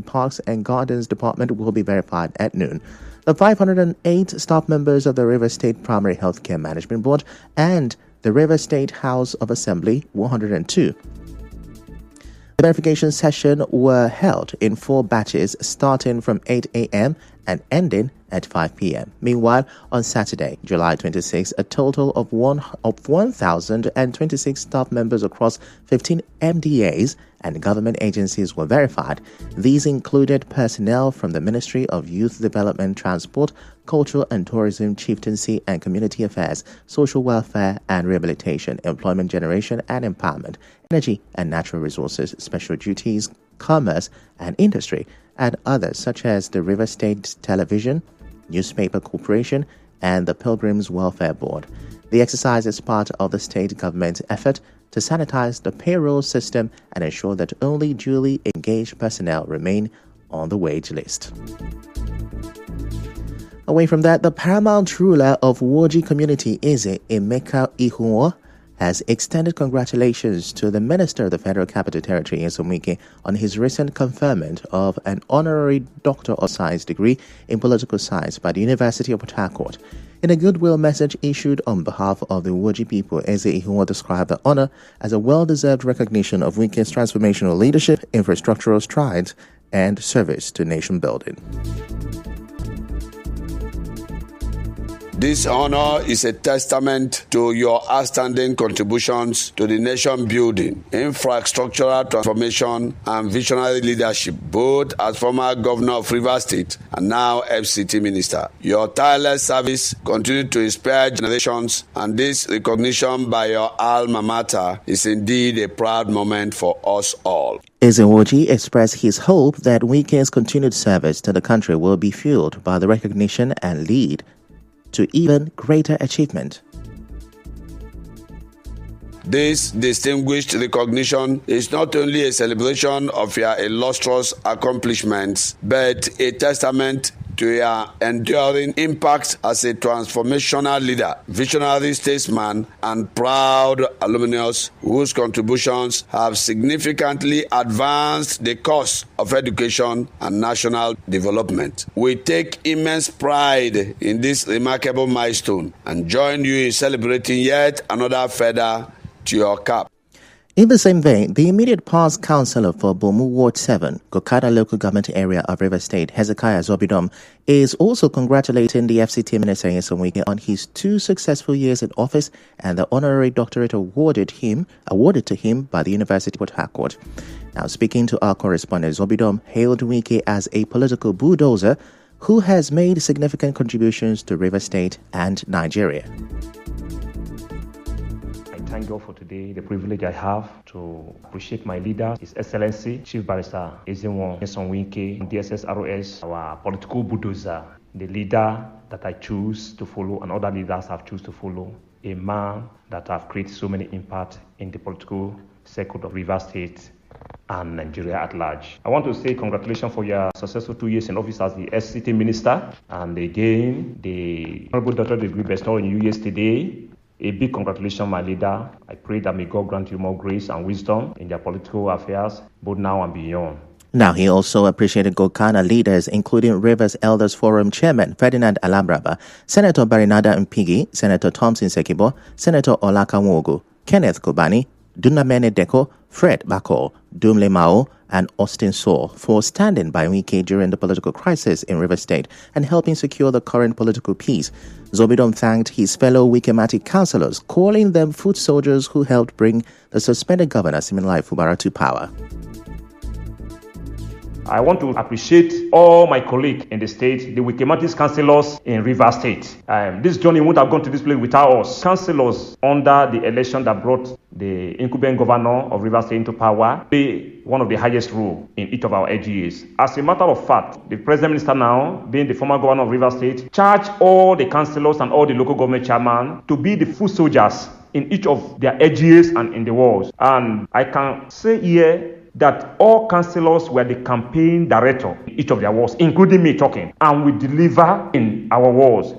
Parks and Gardens Department will be verified at noon. The 508 staff members of the Rivers State Primary Healthcare Management Board and the Rivers State House of Assembly 102. The verification session were held in 4 batches starting from 8 a.m. and ending at 5 p.m. Meanwhile, on Saturday, July 26, a total of 1,026 staff members across 15 MDAs and government agencies were verified. These included personnel from the Ministry of Youth Development, Transport, Culture and Tourism, Chieftaincy and Community Affairs, Social Welfare and Rehabilitation, Employment Generation and Empowerment, Energy and Natural Resources, Special Duties, Commerce and Industry, and others such as the River State Television, Newspaper Corporation, and the Pilgrims Welfare Board. The exercise is part of the state government's effort to sanitize the payroll system and ensure that only duly engaged personnel remain on the wage list. Away from that, the paramount ruler of Woji community, Eze Emeka Ihunwo, has extended congratulations to the Minister of the Federal Capital Territory, Nyesom Wike, on his recent conferment of an honorary Doctor of Science degree in Political Science by the University of Port Harcourt. In a goodwill message issued on behalf of the Woji people, Eze Ihunwo described the honor as a well-deserved recognition of Wike's transformational leadership, infrastructural strides, and service to nation building. This honor is a testament to your outstanding contributions to the nation building, infrastructural transformation, and visionary leadership, both as former governor of Rivers State and now FCT minister. Your tireless service continues to inspire generations, and this recognition by your alma mater is indeed a proud moment for us all. Ezewoji expressed his hope that Wike's continued service to the country will be fueled by the recognition and lead to even greater achievement. This distinguished recognition is not only a celebration of your illustrious accomplishments, but a testament to your enduring impact as a transformational leader, visionary statesman, and proud alumnus whose contributions have significantly advanced the cause of education and national development. We take immense pride in this remarkable milestone and join you in celebrating yet another feather to your cap. In the same vein, the immediate past councillor for Bomu Ward 7, Gokada local government area of River State, Hezekiah Zobidom, is also congratulating the FCT Minister Nyesom Wike on his 2 successful years in office and the honorary doctorate awarded to him by the University of Port Harcourt. Now, speaking to our correspondent, Zobidom hailed Wike as a political bulldozer who has made significant contributions to River State and Nigeria. Thank God for today, the privilege I have to appreciate my leader, His Excellency, Chief Barrister Ezenwo Nyesom Wike, DSS-ROS, our political bulldozer, the leader that I choose to follow and other leaders have chosen to follow, a man that have created so many impact in the political circle of Rivers State and Nigeria at large. I want to say congratulations for your successful 2 years in office as the FCT Minister, and again, the honorable doctorate degree bestowed on you yesterday. A big congratulations, my leader. I pray that may God grant you more grace and wisdom in your political affairs, both now and beyond. Now, he also appreciated Gokana leaders, including Rivers Elders Forum Chairman Ferdinand Alabraba, Senator Barinada Mpigi, Senator Thompson Sekibo, Senator Olaka Nwogu, Kenneth Kobani, Dunamene Deko, Fred Bako, Dumle Mao, and Austin Saul for standing by Wike during the political crisis in River State and helping secure the current political peace. Zobidom thanked his fellow Wikematic councillors, calling them foot soldiers who helped bring the suspended governor Siminalayi Fubara to power. I want to appreciate all my colleagues in the state, the Wikematic councillors in Rivers State. This journey wouldn't have gone to this place without us. Councillors under the election that brought the incumbent governor of Rivers State into power play one of the highest role in each of our AGAs. As a matter of fact, the President Minister now, being the former governor of Rivers State, charged all the councillors and all the local government chairmen to be the foot soldiers in each of their AGAs and in the wards. And I can say here that all councillors were the campaign director in each of their wards, including me talking, and we deliver in our wards.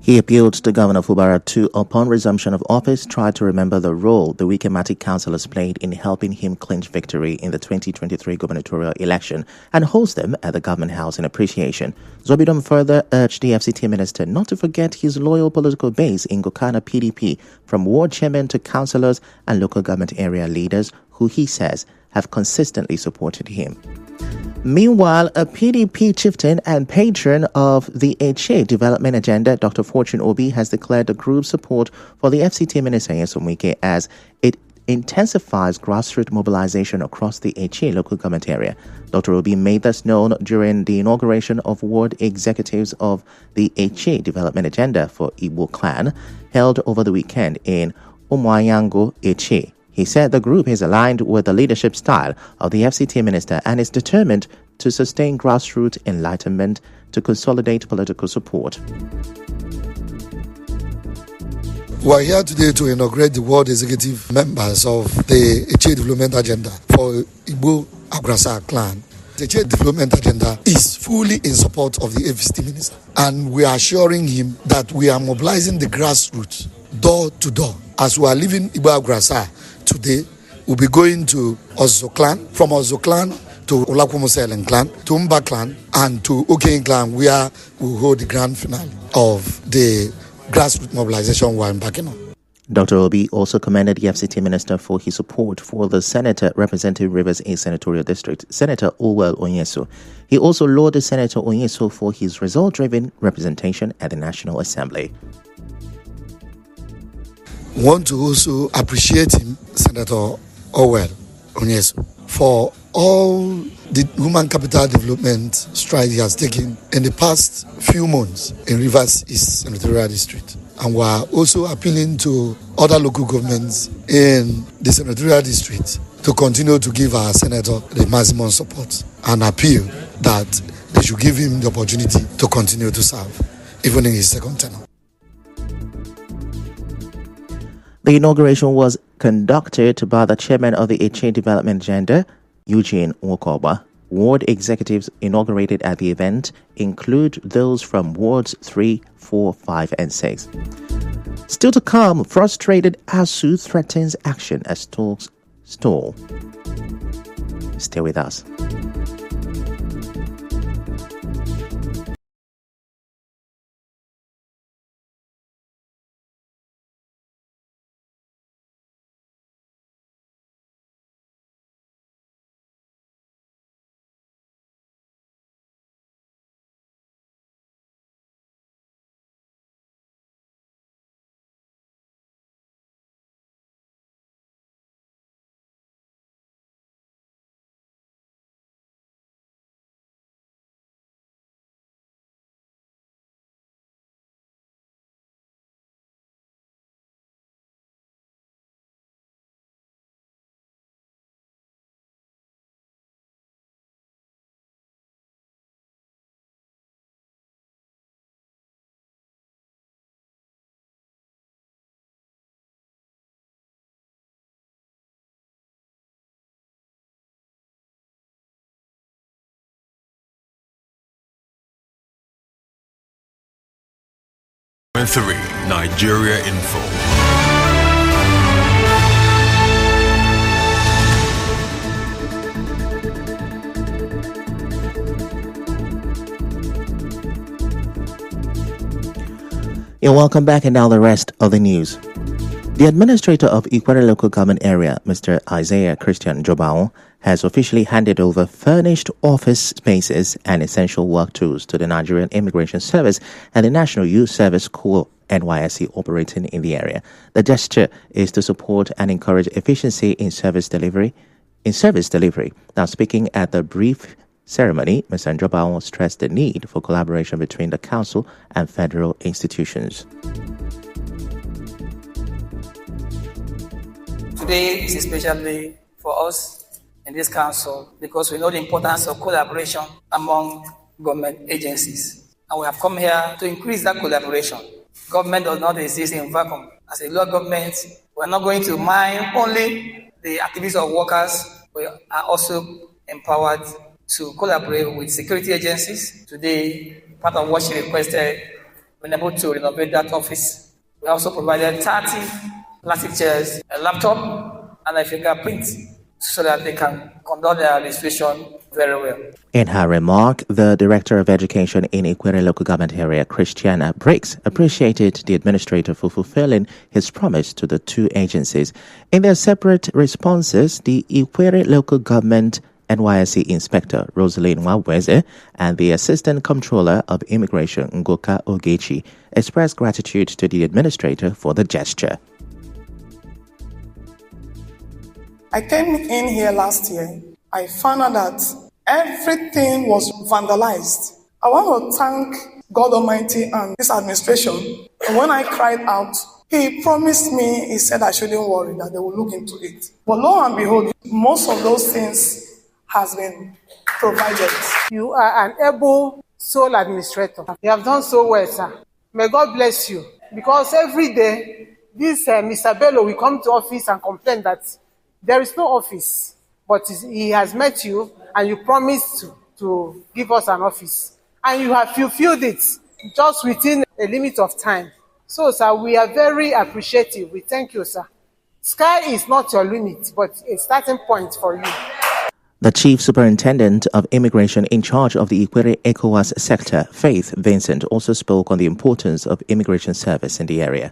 He appealed to Governor Fubara to, upon resumption of office, try to remember the role the Wikematic councillors played in helping him clinch victory in the 2023 gubernatorial election and host them at the Government House in appreciation. Zobidom further urged the FCT minister not to forget his loyal political base in Gokana PDP, from ward chairmen to councillors and local government area leaders who he says have consistently supported him. Meanwhile, a PDP chieftain and patron of the HA development agenda, Dr. Fortune Obi, has declared the group's support for the FCT minister Nyesom Wike as it intensifies grassroots mobilization across the HA local government area. Dr. Obi made this known during the inauguration of ward executives of the HA development agenda for Igbo clan, held over the weekend in Umuayango, HA. He said the group is aligned with the leadership style of the FCT minister and is determined to sustain grassroots enlightenment to consolidate political support. We are here today to inaugurate the World Executive members of the HA Development Agenda for Igbo Agrasa clan. The HA Development Agenda is fully in support of the FCT minister, and we are assuring him that we are mobilizing the grassroots door to door. As we are leaving Igbo Agrasa today, we'll be going to Ozo clan, from Ozo clan to Olakwumoselen clan, to Mba clan, and to Okein clan, where we'll hold the grand finale of the grassroots mobilization we're embarking on. Dr. Obi also commended the FCT minister for his support for the senator representing Rivers East Senatorial District, Senator Owell Onyeso. He also lauded Senator Onyeso for his result-driven representation at the National Assembly. We want to also appreciate him, Senator Owell Onyeso, for all the human capital development stride he has taken in the past few months in Rivers East Senatorial District. And we are also appealing to other local governments in the Senatorial District to continue to give our senator the maximum support and appeal that they should give him the opportunity to continue to serve, even in his second term. The inauguration was conducted by the chairman of the HA Development Agenda, Eugene Wokoba. Ward executives inaugurated at the event include those from wards 3, 4, 5, and 6. Still to come, frustrated ASU threatens action as talks stall. Stay with us. Three, Nigeria Info. You're welcome back, and now the rest of the news. The administrator of Ikwere Local Government Area, Mr. Isaiah Christian Jobao, has officially handed over furnished office spaces and essential work tools to the Nigerian Immigration Service and the National Youth Service Corps NYSC operating in the area. The gesture is to support and encourage efficiency in service delivery. Now, speaking at the brief ceremony, Mr. Jobao stressed the need for collaboration between the council and federal institutions. Today is a special day for us in this council because we know the importance of collaboration among government agencies. And we have come here to increase that collaboration. Government does not exist in vacuum. As a local government, we're not going to mind only the activities of workers. We are also empowered to collaborate with security agencies. Today, part of what she requested been able to renovate that office. We also provided 30 plastic chairs, a laptop, and a fingerprint so that they can conduct their registration very well. In her remark, the Director of Education in Ikwere Local Government Area, Christiana Briggs, appreciated the administrator for fulfilling his promise to the two agencies. In their separate responses, the Ikwere Local Government NYSC Inspector Rosaline Waweze and the Assistant Comptroller of Immigration Ngoka Ogechi expressed gratitude to the administrator for the gesture. I came in here last year. I found out that everything was vandalized. I want to thank God Almighty and this administration. And when I cried out, He promised me, He said I shouldn't worry, that they will look into it. But lo and behold, most of those things has been provided. You are an able sole administrator. You have done so well, sir. May God bless you. Because every day, this Mr. Bello will come to office and complain that there is no office, but he has met you and you promised to give us an office. And you have fulfilled it just within a limit of time. So, sir, we are very appreciative. We thank you, sir. Sky is not your limit, but a starting point for you. The Chief Superintendent of Immigration in charge of the Ikwere ECOWAS sector, Faith Vincent, also spoke on the importance of immigration service in the area.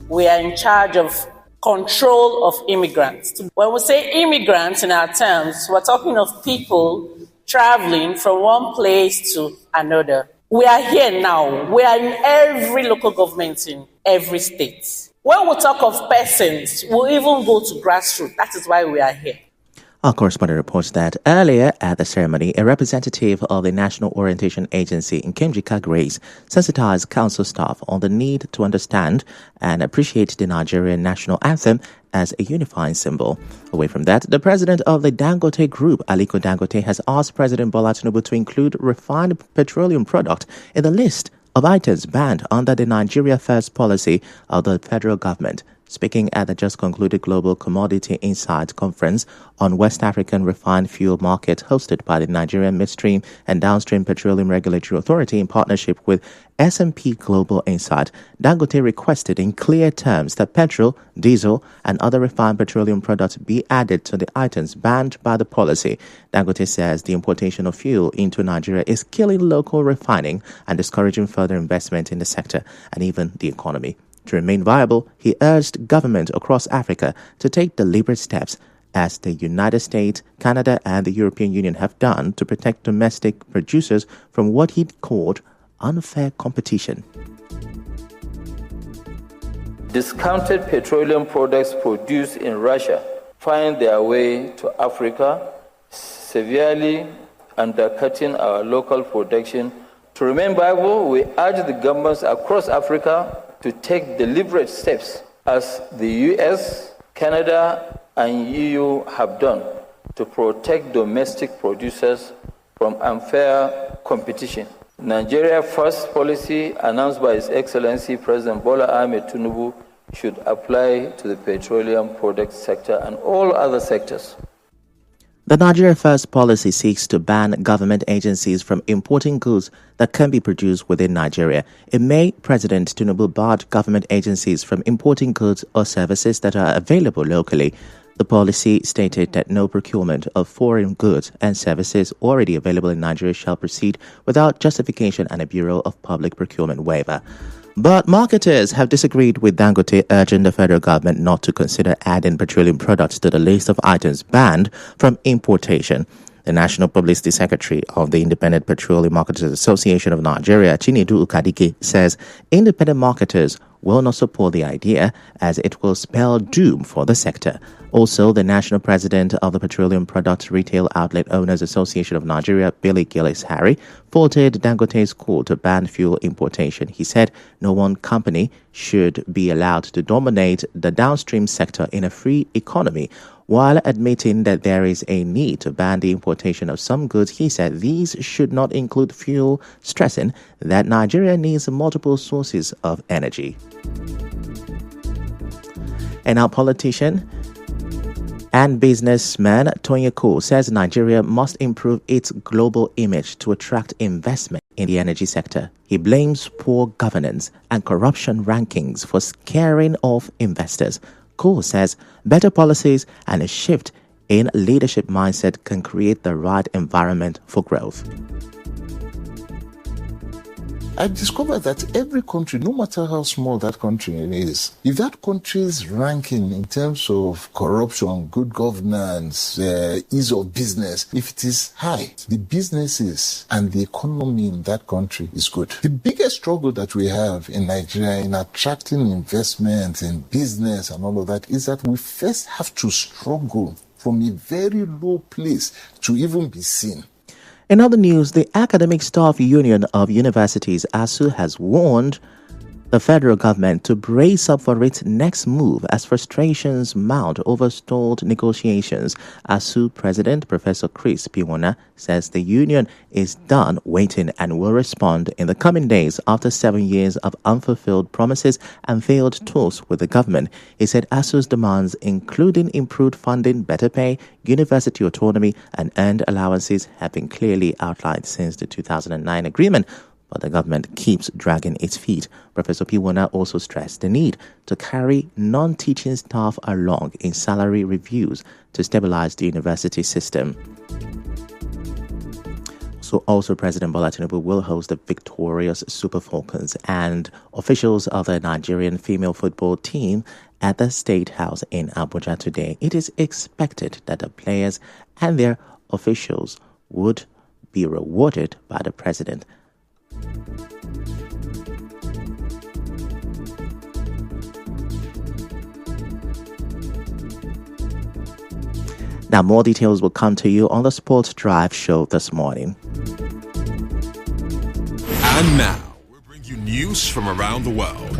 We are in charge of control of immigrants. When we say immigrants in our terms, we're talking of people traveling from one place to another. We are here now. We are in every local government in every state. When we talk of persons, we'll even go to grassroots. That is why we are here. Our correspondent reports that earlier at the ceremony, a representative of the National Orientation Agency in Nkemjika Grace sensitized council staff on the need to understand and appreciate the Nigerian national anthem as a unifying symbol. Away from that, the president of the Dangote Group, Aliko Dangote, has asked President Bola Tinubu to include refined petroleum product in the list of items banned under the Nigeria First policy of the federal government. Speaking at the just concluded Global Commodity Insight Conference on West African refined fuel market hosted by the Nigerian Midstream and Downstream Petroleum Regulatory Authority in partnership with S&P Global Insight, Dangote requested in clear terms that petrol, diesel, and other refined petroleum products be added to the items banned by the policy. Dangote says the importation of fuel into Nigeria is killing local refining and discouraging further investment in the sector and even the economy. To remain viable, he urged governments across Africa to take deliberate steps, as the United States, Canada, and the European Union have done to protect domestic producers from what he called unfair competition. Discounted petroleum products produced in Russia find their way to Africa, severely undercutting our local production. To remain viable, we urge the governments across Africa to take deliberate steps, as the US, Canada, and EU have done, to protect domestic producers from unfair competition. Nigeria First policy, announced by His Excellency President Bola Ahmed Tinubu, should apply to the petroleum products sector and all other sectors. The Nigeria First policy seeks to ban government agencies from importing goods that can be produced within Nigeria. In May, President Tinubu barred government agencies from importing goods or services that are available locally. The policy stated that no procurement of foreign goods and services already available in Nigeria shall proceed without justification and a Bureau of Public Procurement waiver. But marketers have disagreed with Dangote, urging the federal government not to consider adding petroleum products to the list of items banned from importation. The National Publicity Secretary of the Independent Petroleum Marketers Association of Nigeria, Chinedu Ukadike, says independent marketers will not support the idea as it will spell doom for the sector. Also, the national president of the Petroleum Products Retail Outlet Owners Association of Nigeria, Billy Gillis-Harry, faulted Dangote's call to ban fuel importation. He said no one company should be allowed to dominate the downstream sector in a free economy. While admitting that there is a need to ban the importation of some goods, he said these should not include fuel, stressing that Nigeria needs multiple sources of energy. And our politician And businessman Toyin Cole says Nigeria must improve its global image to attract investment in the energy sector. He blames poor governance and corruption rankings for scaring off investors. Cole says better policies and a shift in leadership mindset can create the right environment for growth. I discovered that every country, no matter how small that country is, if that country's ranking in terms of corruption, good governance, ease of business, if it is high, the businesses and the economy in that country is good. The biggest struggle that we have in Nigeria in attracting investment in business and all of that is that we first have to struggle from a very low place to even be seen. In other news, the Academic Staff Union of Universities, ASU, has warned the federal government to brace up for its next move as frustrations mount over stalled negotiations. ASU President Professor Chris Piwona says the union is done waiting and will respond in the coming days after 7 years of unfulfilled promises and failed talks with the government. He said ASU's demands, including improved funding, better pay, university autonomy, and earned allowances, have been clearly outlined since the 2009 agreement. But the government keeps dragging its feet. Professor Piwona also stressed the need to carry non-teaching staff along in salary reviews to stabilize the university system. So also President Bola Tinubu will host the victorious Super Falcons and officials of the Nigerian female football team at the State House in Abuja today. It is expected that the players and their officials would be rewarded by the president. Now, more details will come to you on the Sports Drive show this morning. And now, we bring you news from around the world.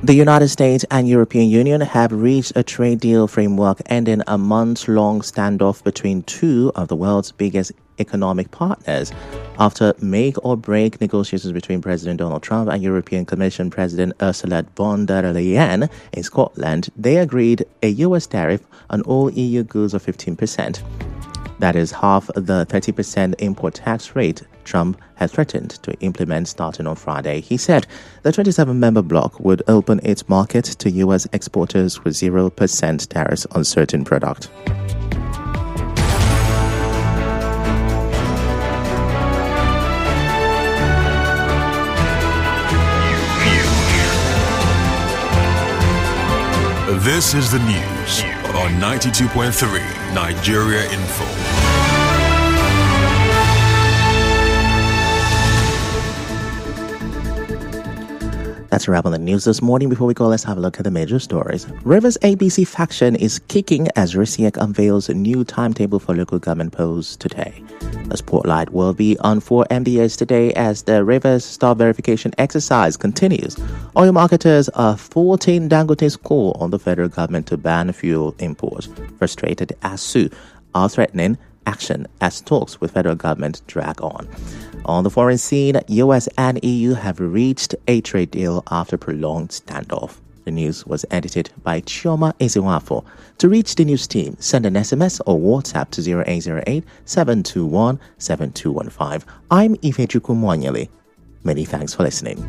The United States and European Union have reached a trade deal framework ending a months-long standoff between two of the world's biggest economic partners. After make-or-break negotiations between President Donald Trump and European Commission President Ursula von der Leyen in Scotland, they agreed a U.S. tariff on all EU goods of 15%. That is half the 30% import tax rate Trump had threatened to implement starting on Friday. He said the 27-member bloc would open its market to U.S. exporters with 0% tariffs on certain products. This is the news on 92.3 Nigeria Info. That's a wrap on the news this morning. Before we go, let's have a look at the major stories. Rivers ABC faction is kicking as RISIEC unveils a new timetable for local government polls today. The spotlight will be on 4 MDAs today as the Rivers Star verification exercise continues. Oil marketers are faulting Dangote's call on the federal government to ban fuel imports. Frustrated ASU are threatening action as talks with federal government drag on. On the foreign scene, US and EU have reached a trade deal after prolonged standoff. The news was edited by Chioma Ezewafo. To reach the news team, send an SMS or WhatsApp to 0808-721-7215. I'm Ifechukwu Mwanyele. Many thanks for listening.